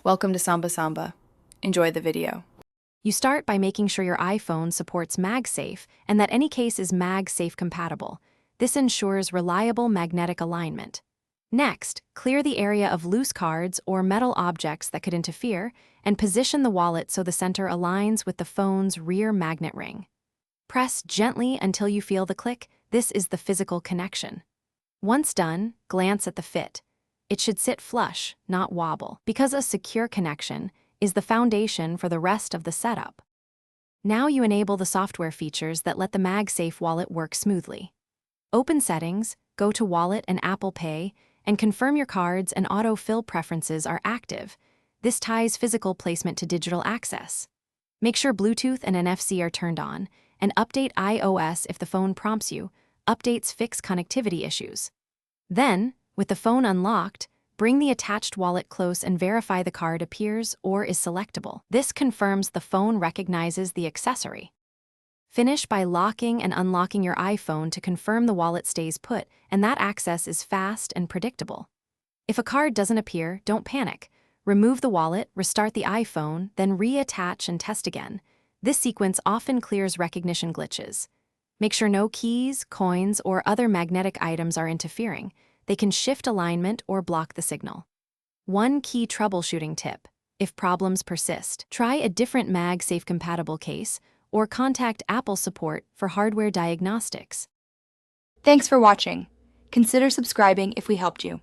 Welcome to Samba Samba. Enjoy the video. You start by making sure your iPhone supports MagSafe and that any case is MagSafe compatible. This ensures reliable magnetic alignment. Next, clear the area of loose cards or metal objects that could interfere and position the wallet so the center aligns with the phone's rear magnet ring. Press gently until you feel the click. This is the physical connection. Once done, glance at the fit. It should sit flush, not wobble, because a secure connection is the foundation for the rest of the setup. Now you enable the software features that let the MagSafe wallet work smoothly. Open Settings, go to Wallet and Apple Pay, and confirm your cards and auto-fill preferences are active. This ties physical placement to digital access. Make sure Bluetooth and NFC are turned on, and update iOS if the phone prompts you. Updates fix connectivity issues. Then, with the phone unlocked, bring the attached wallet close and verify the card appears or is selectable. This confirms the phone recognizes the accessory. Finish by locking and unlocking your iPhone to confirm the wallet stays put, and that access is fast and predictable. If a card doesn't appear, don't panic. Remove the wallet, restart the iPhone, then reattach and test again. This sequence often clears recognition glitches. Make sure no keys, coins, or other magnetic items are interfering. They can shift alignment or block the signal. One key troubleshooting tip: if problems persist, try a different MagSafe compatible case or contact Apple support for hardware diagnostics. Thanks for watching. Consider subscribing if we helped you.